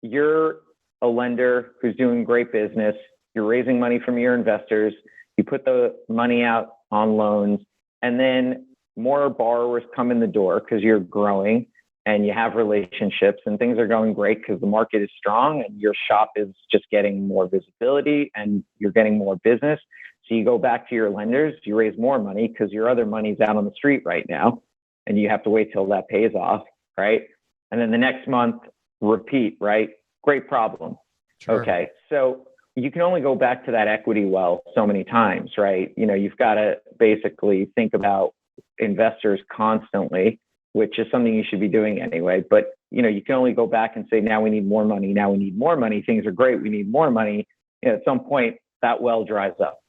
you're a lender who's doing great business. You're raising money from your investors. You put the money out on loans, and then more borrowers come in the door because you're growing and you have relationships and things are going great because the market is strong and your shop is just getting more visibility and you're getting more business. So you go back to your lenders, you raise more money because your other money's out on the street right now and you have to wait till that pays off, right? And then the next month, repeat, right? Great problem. Sure. Okay. So you can only go back to that equity well so many times, right? You've got to basically think about investors constantly, which is something you should be doing anyway. But, you can only go back and say, now we need more money. Now we need more money. Things are great. We need more money. At some point that well dries up.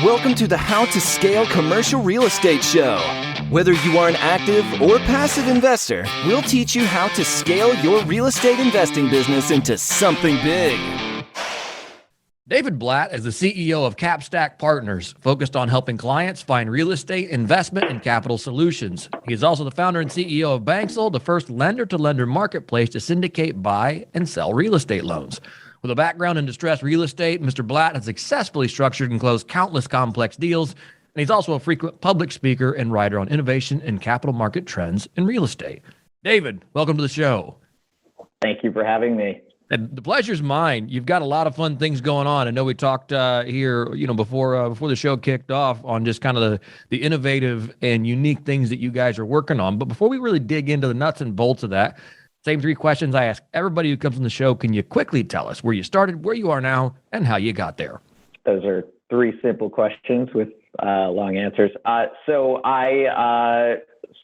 Welcome to the How to Scale Commercial Real Estate Show. Whether you are an active or passive investor, we'll teach you how to scale your real estate investing business into something big. David Blatt is the CEO of CapStack Partners, focused on helping clients find real estate, investment, and capital solutions. He is also the founder and CEO of Banxel, the first lender-to-lender marketplace to syndicate, buy, and sell real estate loans. With a background in distressed real estate, Mr. Blatt has successfully structured and closed countless complex deals, and he's also a frequent public speaker and writer on innovation and capital market trends in real estate. David, welcome to the show. Thank you for having me. And the pleasure's mine. You've got a lot of fun things going on. I know we talked here, before the show kicked off on just kind of the innovative and unique things that you guys are working on. But before we really dig into the nuts and bolts of that, same three questions I ask everybody who comes on the show. Can you quickly tell us where you started, where you are now, and how you got there? Those are three simple questions with long answers. So I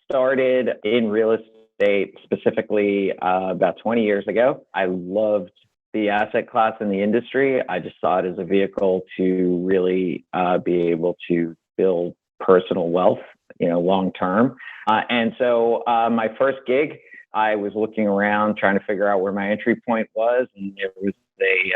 started in real estate specifically about 20 years ago. I loved the asset class in the industry. I just saw it as a vehicle to really be able to build personal wealth, long term. And so my first gig, I was looking around trying to figure out where my entry point was, and there was a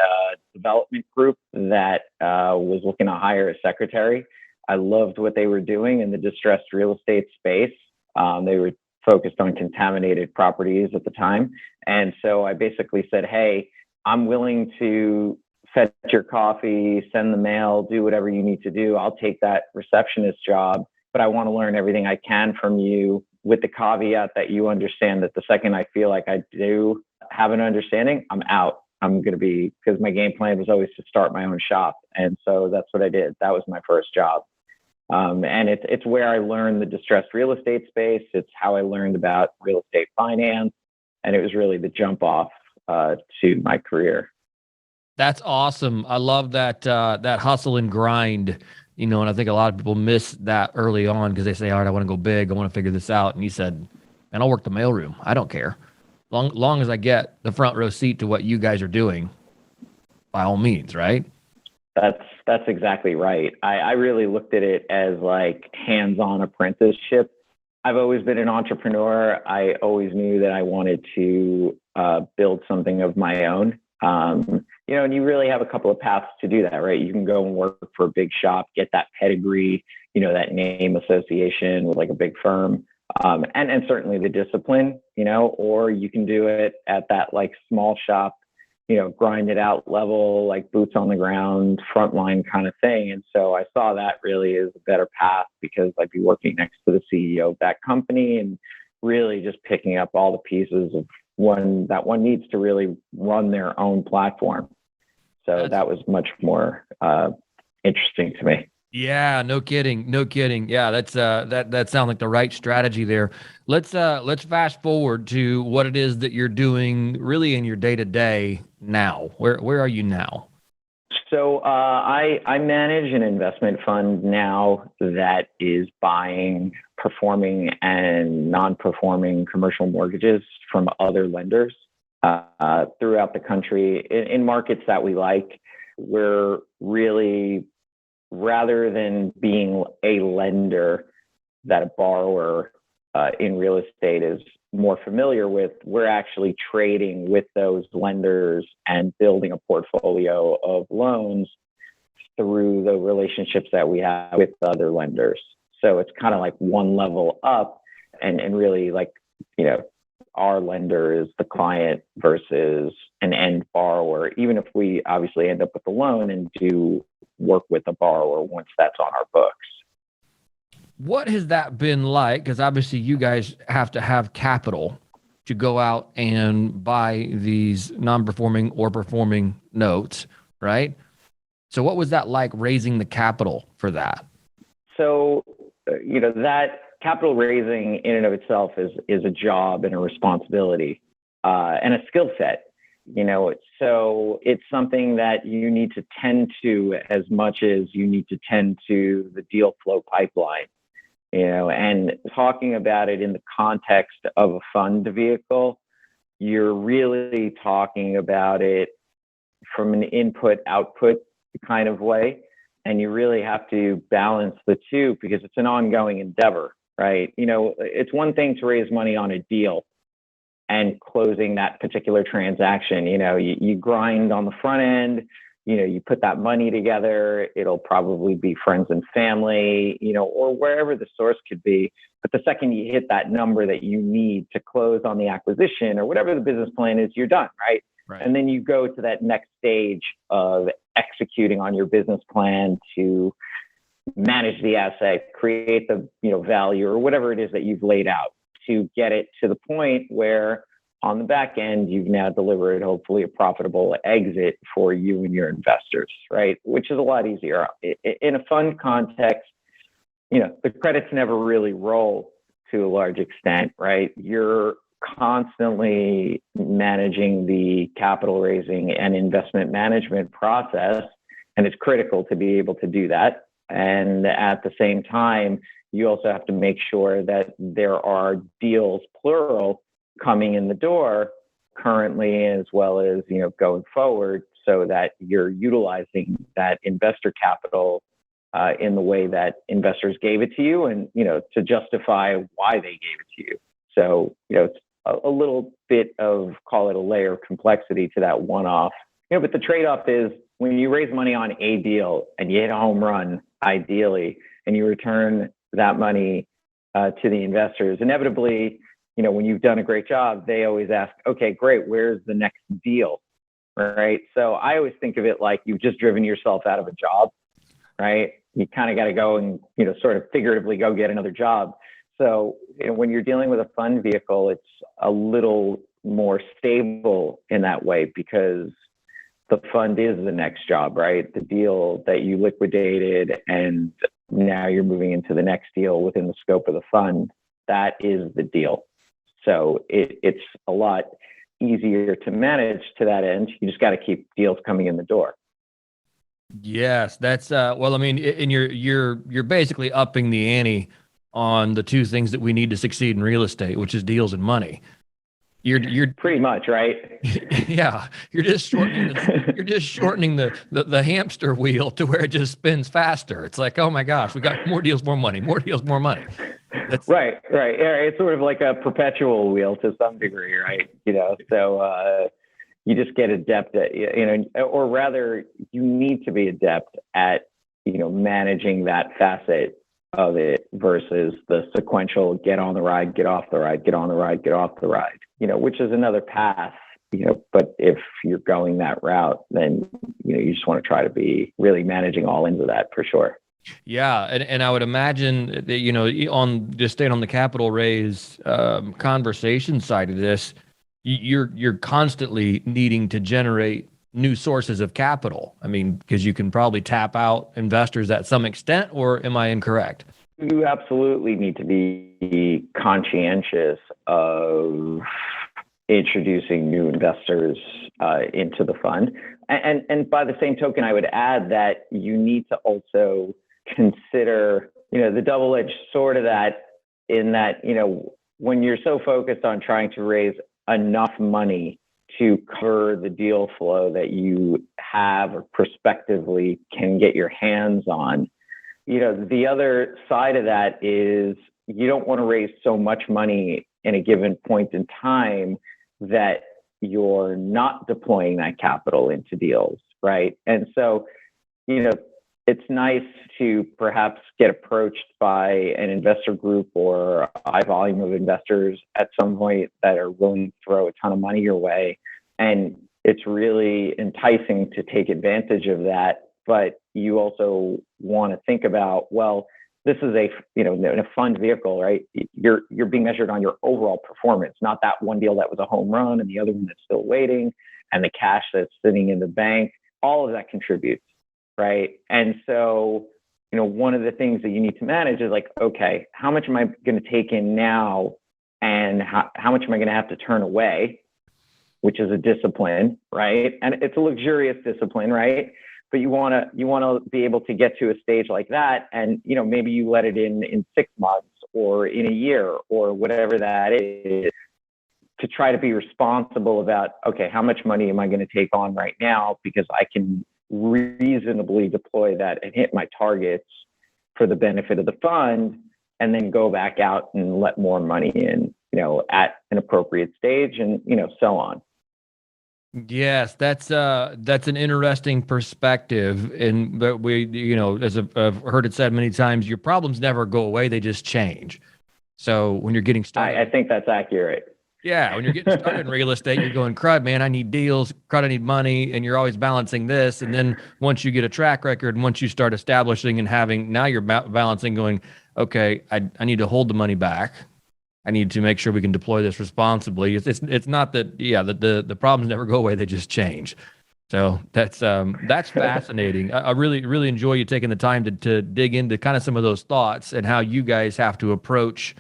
development group that was looking to hire a secretary. I loved what they were doing in the distressed real estate space. They were focused on contaminated properties at the time. And so I basically said, hey, I'm willing to fetch your coffee, send the mail, do whatever you need to do. I'll take that receptionist job, but I want to learn everything I can from you, with the caveat that you understand that the second I feel like I do have an understanding, I'm out. I'm going to be, because my game plan was always to start my own shop. And so that's what I did. That was my first job. And it's where I learned the distressed real estate space. It's how I learned about real estate finance. And it was really the jump off to my career. That's awesome. I love that hustle and grind, and I think a lot of people miss that early on because they say, all right, I want to go big. I want to figure this out. And you said, man, I'll work the mailroom. I don't care. Long as I get the front row seat to what you guys are doing, by all means, right? That's exactly right. I really looked at it as like hands-on apprenticeship. I've always been an entrepreneur. I always knew that I wanted to build something of my own. And you really have a couple of paths to do that, right? You can go and work for a big shop, get that pedigree, that name association with like a big firm, and certainly the discipline, or you can do it at that like small shop, grind it out level, like boots on the ground, frontline kind of thing. And so I saw that really as a better path because I'd be working next to the CEO of that company and really just picking up all the pieces of one needs to really run their own platform. So that was much more interesting to me. Yeah, no kidding. Yeah, that sounds like the right strategy there. Let's fast forward to what it is that you're doing really in your day-to-day now. Where are you now? So I manage an investment fund now that is buying performing and non-performing commercial mortgages from other lenders throughout the country in markets that we like. We're really, rather than being a lender that a borrower in real estate is more familiar with, we're actually trading with those lenders and building a portfolio of loans through the relationships that we have with other lenders. So it's kind of like one level up and really like, our lender is the client versus an end even if we obviously end up with a loan and do work with the borrower once that's on our books. What has that been like? Because obviously you guys have to have capital to go out and buy these non-performing or performing notes, right? So what was that like, raising the capital for that? So, that capital raising in and of itself is a job and a responsibility and a skill set. So it's something that you need to tend to as much as you need to tend to the deal flow pipeline. And talking about it in the context of a fund vehicle, you're really talking about it from an input-output kind of way. And you really have to balance the two because it's an ongoing endeavor, right? It's one thing to raise money on a deal and closing that particular transaction. You grind on the front end, you put that money together, it'll probably be friends and family, or wherever the source could be. But the second you hit that number that you need to close on the acquisition or whatever the business plan is, you're done, right? Right. And then you go to that next stage of executing on your business plan to manage the asset, create the value or whatever it is that you've laid out to get it to the point where on the back end, you've now delivered hopefully a profitable exit for you and your investors, right? Which is a lot easier. In a fund context, the credits never really roll to a large extent, right? You're constantly managing the capital raising and investment management process, and it's critical to be able to do that. And at the same time, you also have to make sure that there are deals, plural, coming in the door currently as well as going forward, so that you're utilizing that investor capital in the way that investors gave it to you, and to justify why they gave it to you. So it's a little bit of, call it a layer of complexity to that one-off. But the trade-off is when you raise money on a deal and you hit a home run, ideally, and you return that money to the investors, inevitably, when you've done a great job, they always ask, okay, great, where's the next deal, right? So I always think of it like you've just driven yourself out of a job, right? You kind of got to go and, sort of figuratively go get another job. So when you're dealing with a fund vehicle, it's a little more stable in that way because the fund is the next job, right? The deal that you liquidated and now you're moving into the next deal within the scope of the fund, that is the deal. So it's a lot easier to manage to that end. You just got to keep deals coming in the door. Yes, that's well, I mean, and you're basically upping the ante on the two things that we need to succeed in real estate, which is deals and money. You're pretty much right. Yeah, you're just shortening the hamster wheel to where it just spins faster. It's like, oh my gosh, we got more deals, more money, more deals, more money. That's right. Yeah, it's sort of like a perpetual wheel to some degree, right? So you just get adept at, or rather, you need to be adept at, managing that facet of it versus the sequential get on the ride, get off the ride, get on the ride, get off the ride, which is another path, but if you're going that route, then, you just want to try to be really managing all ends of that for sure. Yeah. And I would imagine that, on just staying on the capital raise conversation side of this, you're constantly needing to generate new sources of capital. I mean, because you can probably tap out investors at some extent, or am I incorrect? You absolutely need to be conscientious of introducing new investors into the fund. And by the same token, I would add that you need to also consider, the double-edged sword of that, in that, when you're so focused on trying to raise enough money to cover the deal flow that you have or prospectively can get your hands on, the other side of that is you don't want to raise so much money in a given point in time that you're not deploying that capital into deals, right? And so, it's nice to perhaps get approached by an investor group or a high volume of investors at some point that are willing to throw a ton of money your way. And it's really enticing to take advantage of that. But you also want to think about, well, this is in a fund vehicle, right? You're being measured on your overall performance, not that one deal that was a home run and the other one that's still waiting, and the cash that's sitting in the bank. All of that contributes, right? And so, one of the things that you need to manage is like, okay, how much am I going to take in now, and how much am I going to have to turn away, which is a discipline, right? And it's a luxurious discipline, right? But you want to be able to get to a stage like that, and maybe you let it in 6 months or in a year or whatever that is, to try to be responsible about, okay, how much money am I going to take on right now, because I can reasonably deploy that and hit my targets for the benefit of the fund, and then go back out and let more money in, at an appropriate stage, and so on. Yes, that's an interesting perspective, and but we, as I've heard it said many times, your problems never go away; they just change. So when you're getting started, I think that's accurate. Yeah, when you're getting started in real estate, you're going, crud, man, I need deals, crud, I need money, and you're always balancing this. And then once you get a track record, and once you start establishing and having, now you're balancing, going, okay, I need to hold the money back. I need to make sure we can deploy this responsibly. It's not that, the problems never go away; they just change. So that's fascinating. I really enjoy you taking the time to dig into kind of some of those thoughts and how you guys have to approach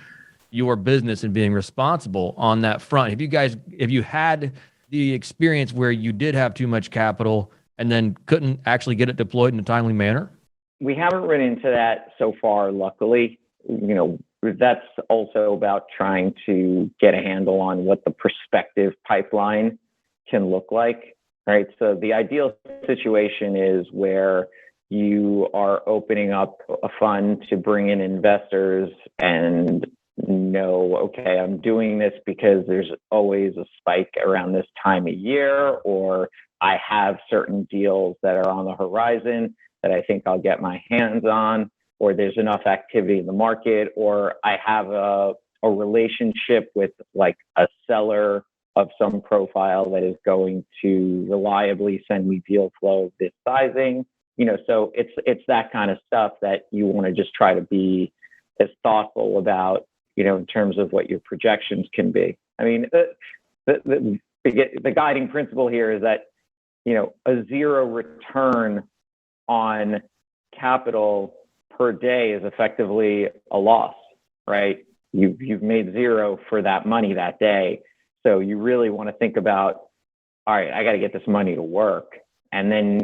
your business and being responsible on that front. If you had the experience where you did have too much capital and then couldn't actually get it deployed in a timely manner? We haven't run into that so far, luckily. That's also about trying to get a handle on what the prospective pipeline can look like, right? So the ideal situation is where you are opening up a fund to bring in investors and know, okay, I'm doing this because there's always a spike around this time of year, or I have certain deals that are on the horizon that I think I'll get my hands on, or there's enough activity in the market, or I have a relationship with like a seller of some profile that is going to reliably send me deal flow of this sizing. So it's that kind of stuff that you want to just try to be as thoughtful about, in terms of what your projections can be. I mean, the guiding principle here is that, a zero return on capital per day is effectively a loss, right? You've made zero for that money that day. So you really want to think about, all right, I got to get this money to work. And then,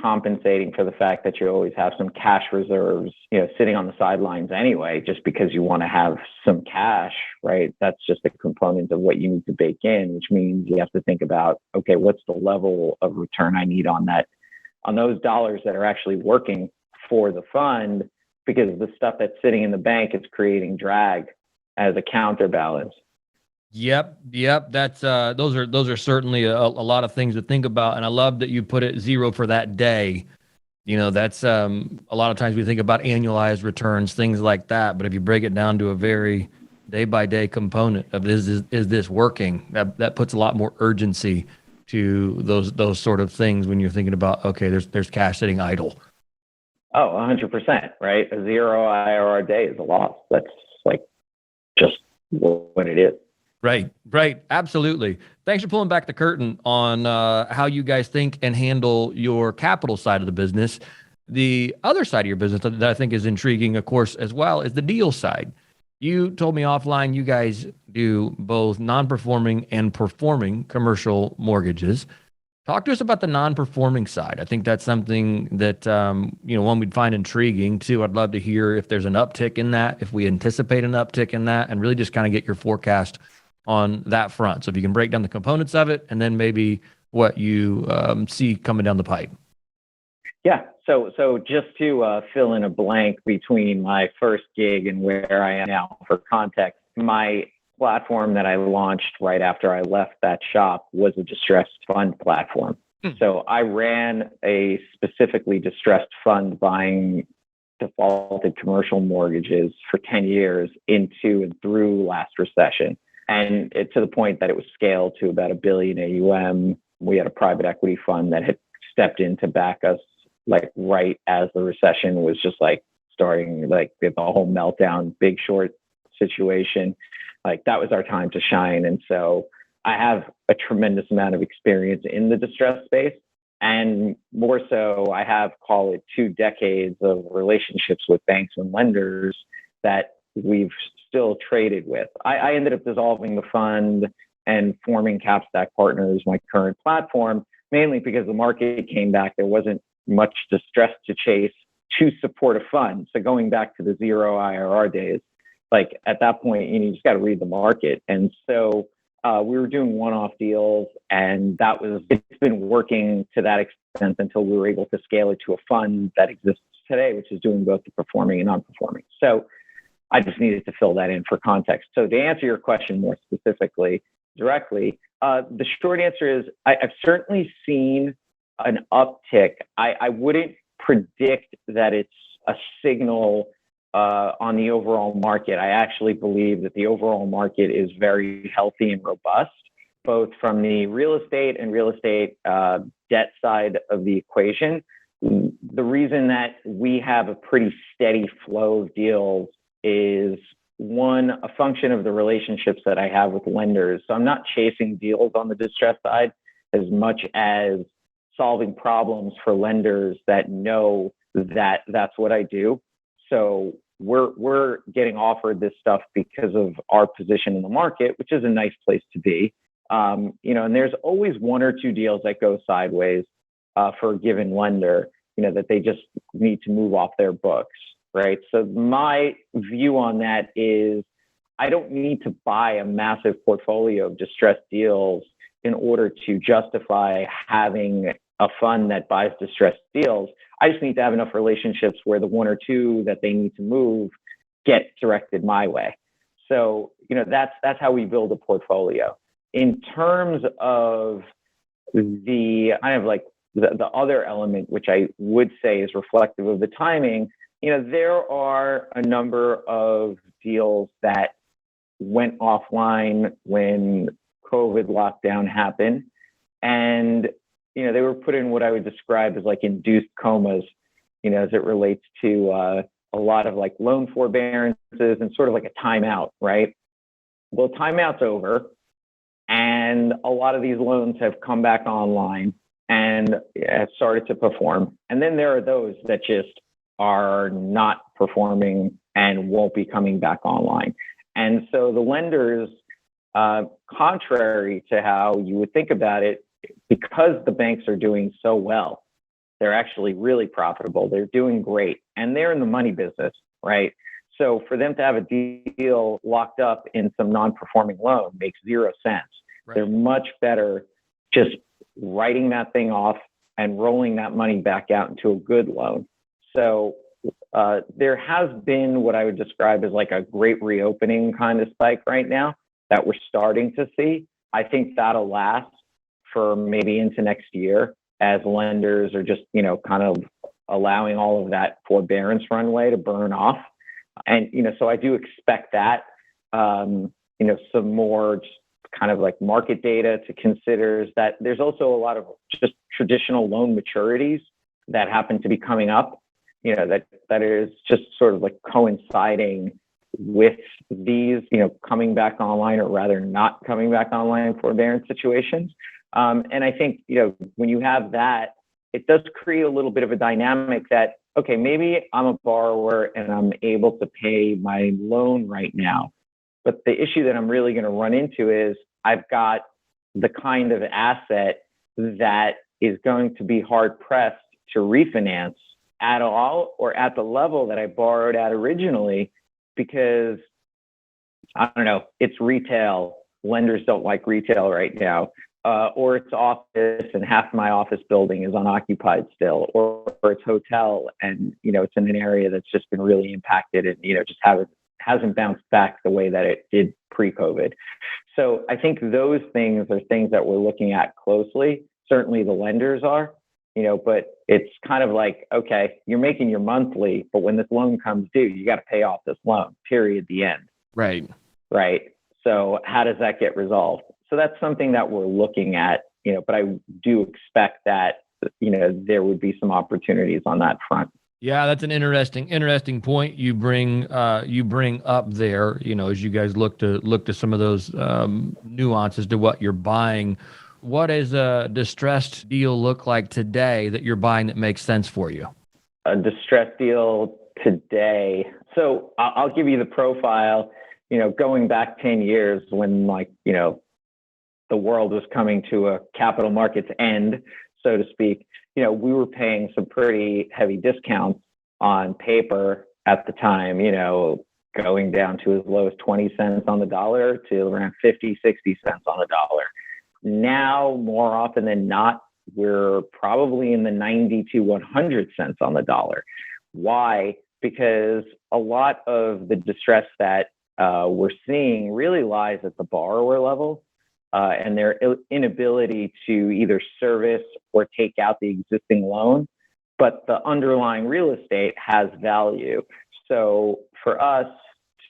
compensating for the fact that you always have some cash reserves, sitting on the sidelines anyway, just because you want to have some cash, right? That's just a component of what you need to bake in, which means you have to think about, okay, what's the level of return I need on those dollars that are actually working for the fund, because the stuff that's sitting in the bank is creating drag as a counterbalance. Yep. That's those are certainly a lot of things to think about, and I love that you put it zero for that day. That's a lot of times we think about annualized returns, things like that, but if you break it down to a very day by day component of is this working, that puts a lot more urgency to those sort of things when you're thinking about, okay, there's cash sitting idle. Oh, 100%, right? A zero IRR day is a loss. That's like just what it is. Right. Absolutely. Thanks for pulling back the curtain on how you guys think and handle your capital side of the business. The other side of your business that I think is intriguing, of course, as well, is the deal side. You told me offline you guys do both non-performing and performing commercial mortgages. Talk to us about the non-performing side. I think that's something that, one, we'd find intriguing. Two, I'd love to hear if there's an uptick in that, if we anticipate an uptick in that, and really just kind of get your forecast on that front. So if you can break down the components of it, and then maybe what you see coming down the pipe. Yeah. So just to fill in a blank between my first gig and where I am now, for context, my platform that I launched right after I left that shop was a distressed fund platform. So I ran a specifically distressed fund buying defaulted commercial mortgages for 10 years into and through last recession. And to the point that it was scaled to about $1 billion AUM We had a private equity fund that had stepped in to back us, like right as the recession was just like starting, like the whole meltdown, Big Short situation. Like that was our time to shine. And so I have a tremendous amount of experience in the distressed space. And more so, I have, call it 2 decades of relationships with banks and lenders that we've still traded with. I ended up dissolving the fund and forming CapStack Partners, my current platform, mainly because the market came back. There wasn't much distress to chase to support a fund. So going back to the zero IRR days, like at that point, you just got to read the market. And so we were doing one-off deals, and it's been working to that extent until we were able to scale it to a fund that exists today, which is doing both the performing and non-performing. So I just needed to fill that in for context. So to answer your question more specifically, directly, the short answer is I've certainly seen an uptick. I wouldn't predict that it's a signal on the overall market. I actually believe that the overall market is very healthy and robust, both from the real estate and real estate debt side of the equation. The reason that we have a pretty steady flow of deals is, one, a function of the relationships that I have with lenders. So I'm not chasing deals on the distress side as much as solving problems for lenders that know that that's what I do. So we're getting offered this stuff because of our position in the market, which is a nice place to be. And there's always 1 or 2 deals that go sideways for a given lender, that they just need to move off their books, right? So my view on that is I don't need to buy a massive portfolio of distressed deals in order to justify having a fund that buys distressed deals. I just need to have enough relationships where the 1 or 2 that they need to move get directed my way. So, that's how we build a portfolio. In terms of the kind of like the other element, which I would say is reflective of the timing, there are a number of deals that went offline when COVID lockdown happened. And they were put in what I would describe as like induced comas, as it relates to a lot of like loan forbearances and sort of like a timeout, right? Well, timeout's over, and a lot of these loans have come back online and have started to perform. And then there are those that just are not performing and won't be coming back online. And so the lenders, contrary to how you would think about it, because the banks are doing so well, they're actually really profitable. They're doing great, and they're in the money business, right? So for them to have a deal locked up in some non-performing loan makes 0 sense. Right. They're much better just writing that thing off and rolling that money back out into a good loan. So there has been what I would describe as like a great reopening kind of spike right now that we're starting to see. I think that'll last for maybe into next year as lenders are just, kind of allowing all of that forbearance runway to burn off. And, so I do expect that, some more just kind of like market data to consider is that there's also a lot of just traditional loan maturities that happen to be coming up, that is just sort of like coinciding with these, coming back online, or rather not coming back online forbearance situations. And I think, when you have that, it does create a little bit of a dynamic that, okay, maybe I'm a borrower and I'm able to pay my loan right now. But the issue that I'm really going to run into is I've got the kind of asset that is going to be hard pressed to refinance at all or at the level that I borrowed at originally, because I don't know, it's retail. Lenders don't like retail right now. Or it's office and half my office building is unoccupied still, or it's hotel and, it's in an area that's just been really impacted and, just hasn't bounced back the way that it did pre-COVID. So I think those things are things that we're looking at closely. Certainly the lenders are, but it's kind of like, okay, you're making your monthly, but when this loan comes due, you got to pay off this loan, period, the end. Right. Right. So how does that get resolved? So that's something that we're looking at but I do expect that, there would be some opportunities on that front. Yeah, that's an interesting point you bring up there. As you guys look to some of those nuances to what you're buying. What does a distressed deal look like today that you're buying that makes sense for you? A distressed deal today. So I'll give you the profile. Going back 10 years when the world was coming to a capital markets end, so to speak, we were paying some pretty heavy discounts on paper at the time, going down to as low as 20 cents on the dollar to around 50, 60 cents on the dollar. Now, more often than not, we're probably in the 90 to 100 cents on the dollar. Why? Because a lot of the distress that we're seeing really lies at the borrower level. And their inability to either service or take out the existing loan, but the underlying real estate has value. So for us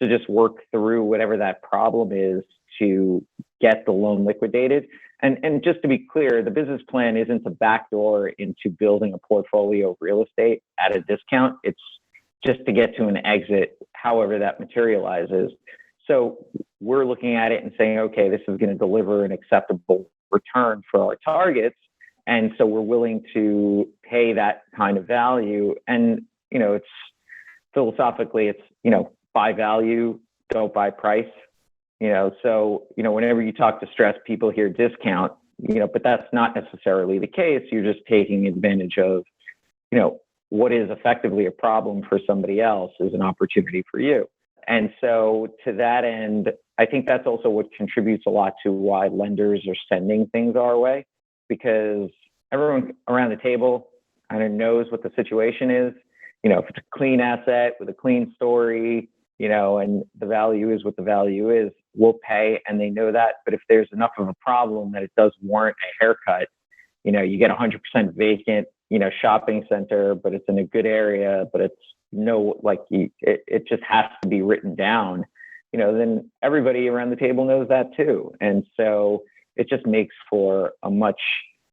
to just work through whatever that problem is to get the loan liquidated. And just to be clear, the business plan isn't to backdoor into building a portfolio of real estate at a discount. It's just to get to an exit, however that materializes. So we're looking at it and saying, okay, this is going to deliver an acceptable return for our targets. And so we're willing to pay that kind of value. And, it's philosophically, it's, buy value, don't buy price. So, whenever you talk to stress, people hear discount, but that's not necessarily the case. You're just taking advantage of, what is effectively a problem for somebody else is an opportunity for you. And so to that end, I think that's also what contributes a lot to why lenders are sending things our way, because everyone around the table kind of knows what the situation is. If it's a clean asset with a clean story, and the value is what the value is, we'll pay, and they know that. But if there's enough of a problem that it does warrant a haircut, you get 100% vacant, shopping center, but it's in a good area, but it's it just has to be written down, then everybody around the table knows that too. And so it just makes for a much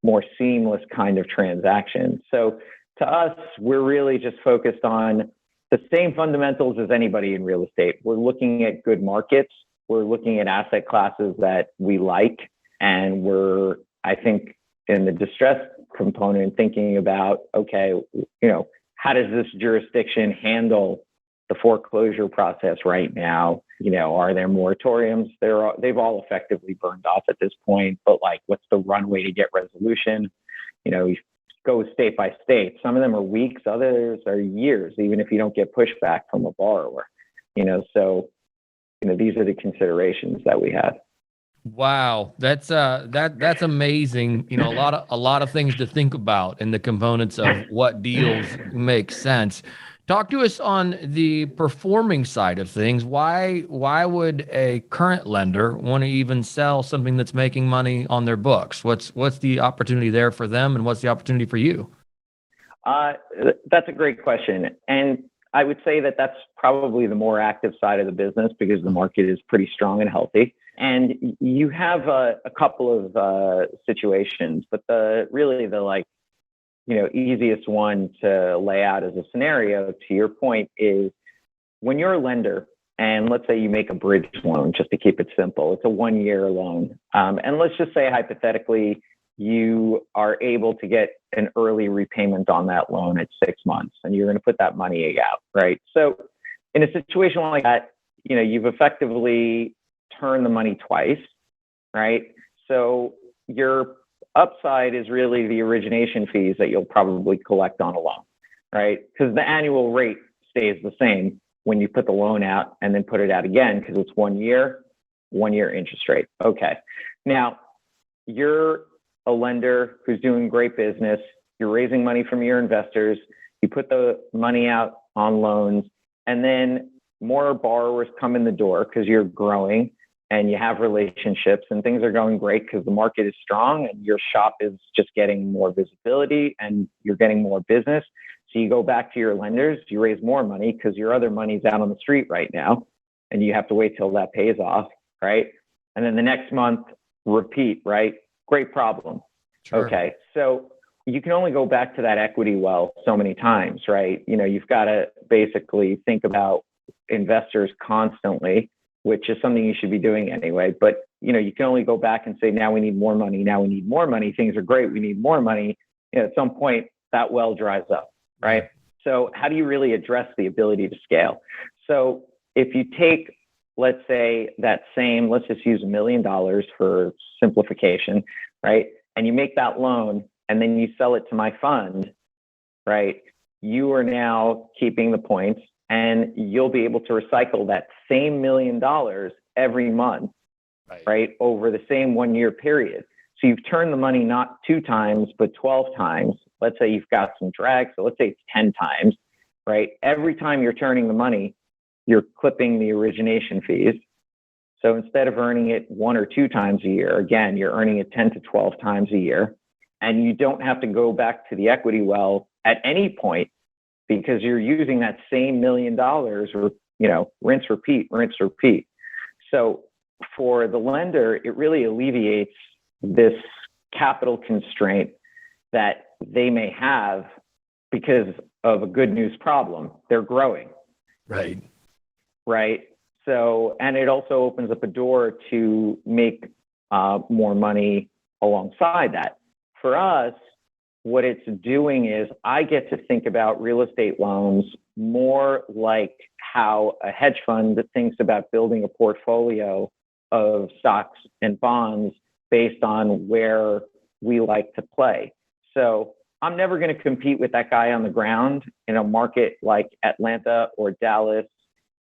more seamless kind of transaction. So to us, we're really just focused on the same fundamentals as anybody in real estate. We're looking at good markets. We're looking at asset classes that we like. And we're, I think, in the distress component, thinking about, okay, how does this jurisdiction handle the foreclosure process right now? Are there moratoriums? They've all effectively burned off at this point, but what's the runway to get resolution? You go state by state. Some of them are weeks, others are years, even if you don't get pushback from a borrower. So these are the considerations that we have. Wow, that's amazing. A lot of things to think about in the components of what deals make sense. Talk to us on the performing side of things. Why would a current lender want to even sell something that's making money on their books? What's the opportunity there for them, and what's the opportunity for you? That's a great question. And I would say that that's probably the more active side of the business because the market is pretty strong and healthy. And you have a couple of situations, but the easiest one to lay out as a scenario, to your point, is when you're a lender, and let's say you make a bridge loan, just to keep it simple, it's a 1-year loan. And let's just say hypothetically, you are able to get an early repayment on that loan at 6 months, and you're going to put that money out, right? So in a situation like that, you've effectively turned the money twice, right? So your upside is really the origination fees that you'll probably collect on a loan, right? Because the annual rate stays the same when you put the loan out and then put it out again, because it's 1 year interest rate. Okay. Now, you're a lender who's doing great business. You're raising money from your investors. You put the money out on loans, and then more borrowers come in the door because you're growing and you have relationships and things are going great because the market is strong and your shop is just getting more visibility and you're getting more business. So you go back to your lenders, you raise more money because your other money's out on the street right now and you have to wait till that pays off, right? And then the next month, repeat, right? Great problem. Sure. Okay. So you can only go back to that equity well so many times, right? You've got to basically think about investors constantly, which is something you should be doing anyway. But, you can only go back and say, now we need more money. Now we need more money. Things are great. We need more money. At some point that well dries up, right? So how do you really address the ability to scale? So if you take, let's say that same, let's just use $1 million for simplification, right? And you make that loan and then you sell it to my fund, right? You are now keeping the points and you'll be able to recycle that same $1 million every month, right? Over the same 1 year period. So you've turned the money not 2 times, but 12 times. Let's say you've got some drag. So let's say it's 10 times, right? Every time you're turning the money, you're clipping the origination fees. So instead of earning it 1 or 2 times a year, again, you're earning it 10 to 12 times a year. And you don't have to go back to the equity well at any point because you're using that same $1 million or, rinse, repeat. So for the lender, it really alleviates this capital constraint that they may have because of a good news problem. They're growing. Right. So, and it also opens up a door to make more money alongside that. For us, what it's doing is I get to think about real estate loans more like how a hedge fund thinks about building a portfolio of stocks and bonds based on where we like to play. So I'm never going to compete with that guy on the ground in a market like Atlanta or Dallas,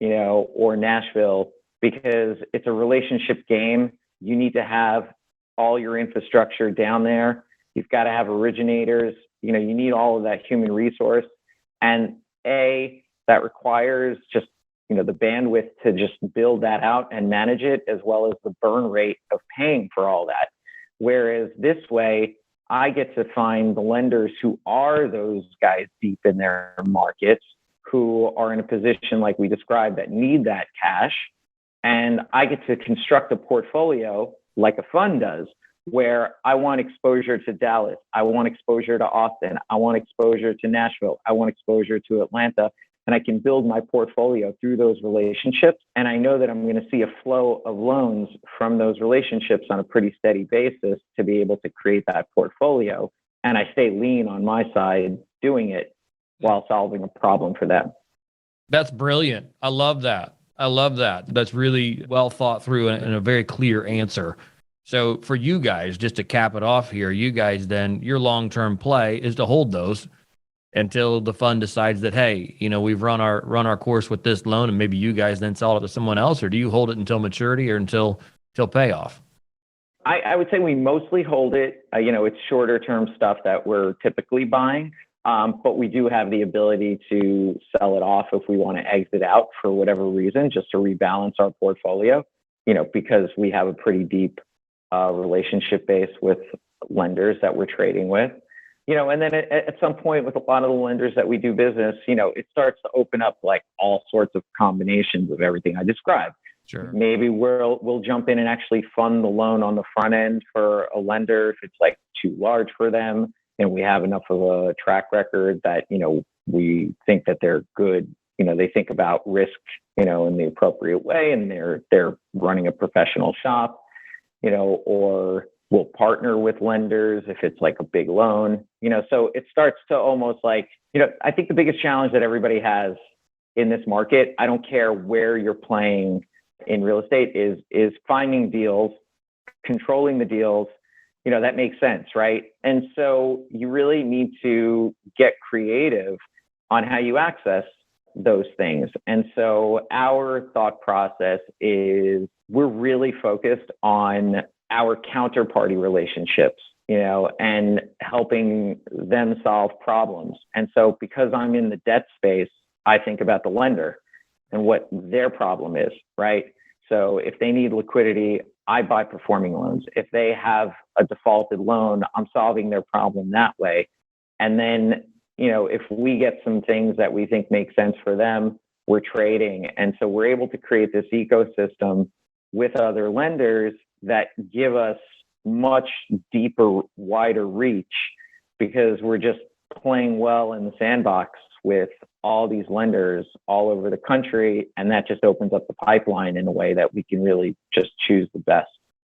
or Nashville, because it's a relationship game. You need to have all your infrastructure down there. You've got to have originators. You need all of that human resource. And that requires just, the bandwidth to just build that out and manage it, as well as the burn rate of paying for all that. Whereas this way, I get to find the lenders who are those guys deep in their markets, who are in a position like we described that need that cash. And I get to construct a portfolio like a fund does, where I want exposure to Dallas. I want exposure to Austin. I want exposure to Nashville. I want exposure to Atlanta. And I can build my portfolio through those relationships. And I know that I'm going to see a flow of loans from those relationships on a pretty steady basis to be able to create that portfolio. And I stay lean on my side doing it while solving a problem for them. That's brilliant. I love that. That's really well thought through and a very clear answer. So for you guys, just to cap it off here, you guys then, your long-term play is to hold those until the fund decides that, hey, we've run our course with this loan, and maybe you guys then sell it to someone else, or do you hold it until maturity or until payoff? I would say we mostly hold it. It's shorter term stuff that we're typically buying, but we do have the ability to sell it off if we want to exit out for whatever reason, just to rebalance our portfolio, because we have a pretty deep relationship base with lenders that we're trading with. And then at some point with a lot of the lenders that we do business, it starts to open up like all sorts of combinations of everything I described. Sure. Maybe we'll jump in and actually fund the loan on the front end for a lender if it's like too large for them, and we have enough of a track record that, we think that they're good. They think about risk, in the appropriate way, and they're running a professional shop, or we'll partner with lenders if it's like a big loan, so it starts to almost like, I think the biggest challenge that everybody has in this market, I don't care where you're playing in real estate, is finding deals, controlling the deals, that makes sense, right? And so you really need to get creative on how you access those things. And so our thought process is we're really focused on our counterparty relationships, and helping them solve problems. And so because I'm in the debt space, I think about the lender and what their problem is, right? So if they need liquidity, I buy performing loans. If they have a defaulted loan, I'm solving their problem that way. And then, if we get some things that we think make sense for them, we're trading. And so we're able to create this ecosystem with other lenders that give us much deeper, wider reach because we're just playing well in the sandbox with all these lenders all over the country. And that just opens up the pipeline in a way that we can really just choose the best.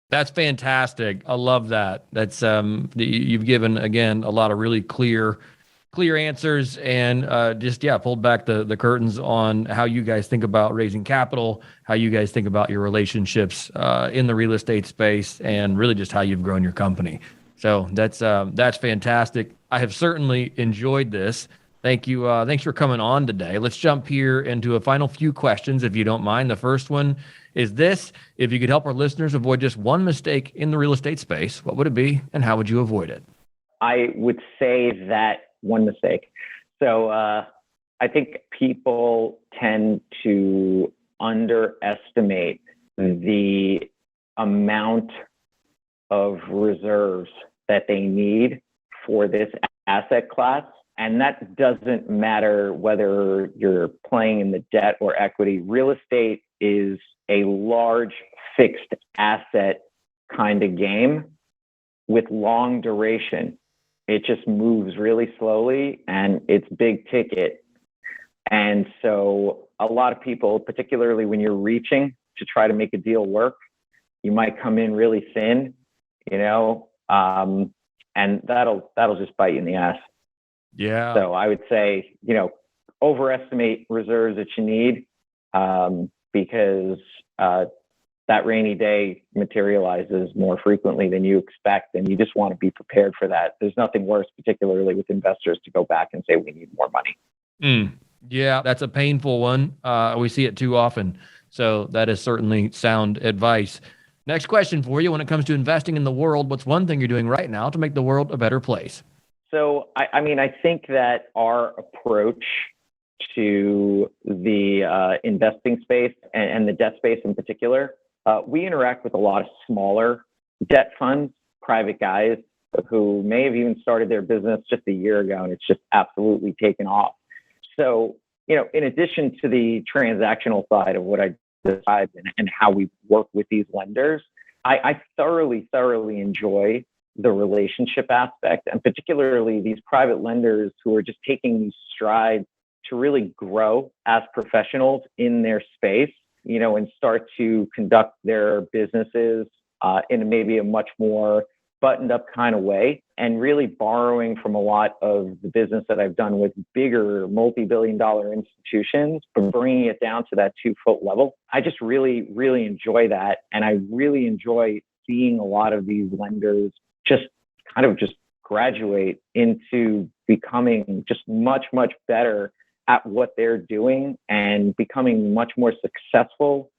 That's fantastic. I love that. That's you've given, again, a lot of really clear answers and pulled back the curtains on how you guys think about raising capital, how you guys think about your relationships in the real estate space, and really just how you've grown your company. So that's fantastic. I have certainly enjoyed this. Thank you. Thanks for coming on today. Let's jump here into a final few questions, if you don't mind. The first one is this: if you could help our listeners avoid just one mistake in the real estate space, what would it be and how would you avoid it? I would say that one mistake. So I think people tend to underestimate the amount of reserves that they need for this asset class. And that doesn't matter whether you're playing in the debt or equity. Real estate is a large fixed asset kind of game with long duration. It just moves really slowly and it's big ticket. And so a lot of people, particularly when you're reaching to try to make a deal work, you might come in really thin, and that'll just bite you in the ass. Yeah. So I would say, overestimate reserves that you need because that rainy day materializes more frequently than you expect. And you just want to be prepared for that. There's nothing worse, particularly with investors, to go back and say, we need more money. Yeah, that's a painful one. We see it too often. So that is certainly sound advice. Next question for you. When it comes to investing in the world, what's one thing you're doing right now to make the world a better place? So, I think that our approach to the investing space and the debt space in particular, we interact with a lot of smaller debt funds, private guys who may have even started their business just a year ago, and it's just absolutely taken off. So, in addition to the transactional side of what I described and how we work with these lenders, I thoroughly enjoy the relationship aspect, and particularly these private lenders who are just taking these strides to really grow as professionals in their space, and start to conduct their businesses in maybe a much more buttoned up kind of way, and really borrowing from a lot of the business that I've done with bigger multi-billion-dollar institutions, but bringing it down to that 2-foot level. I just really enjoy that. And I really enjoy seeing a lot of these lenders just graduate into becoming just much better at what they're doing and becoming much more successful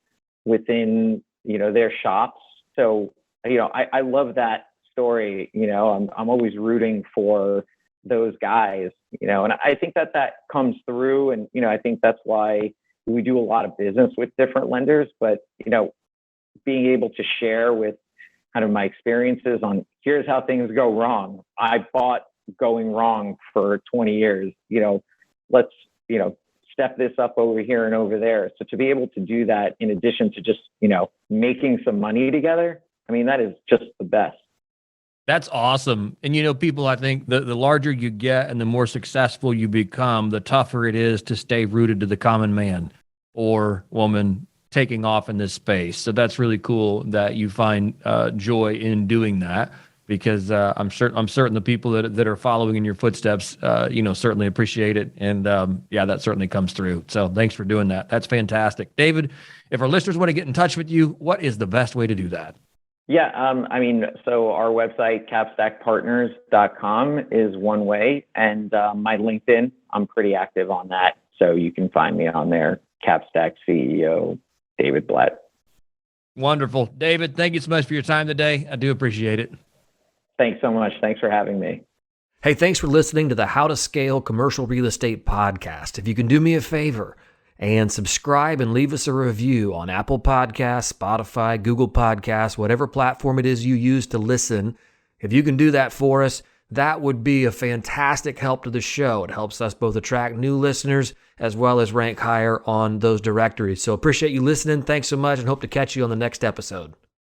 within, their shops. So, I love that story. I'm always rooting for those guys, and I think that comes through. And, I think that's why we do a lot of business with different lenders, but, being able to share with kind of my experiences on here's how things go wrong. I bought going wrong for 20 years, let's, step this up over here and over there. So to be able to do that in addition to just, making some money together, that is just the best. That's awesome. And, people, I think the larger you get and the more successful you become, the tougher it is to stay rooted to the common man or woman taking off in this space. So that's really cool that you find joy in doing that, because I'm certain the people that are following in your footsteps, certainly appreciate it. And that certainly comes through. So thanks for doing that. That's fantastic. David, if our listeners want to get in touch with you, what is the best way to do that? Yeah, so our website, capstackpartners.com, is one way. And my LinkedIn, I'm pretty active on that. So you can find me on there, CapStack CEO, David Blatt. Wonderful. David, thank you so much for your time today. I do appreciate it. Thanks so much. Thanks for having me. Hey, thanks for listening to the How to Scale Commercial Real Estate podcast. If you can do me a favor and subscribe and leave us a review on Apple Podcasts, Spotify, Google Podcasts, whatever platform it is you use to listen, if you can do that for us, that would be a fantastic help to the show. It helps us both attract new listeners as well as rank higher on those directories. So appreciate you listening. Thanks so much, and hope to catch you on the next episode.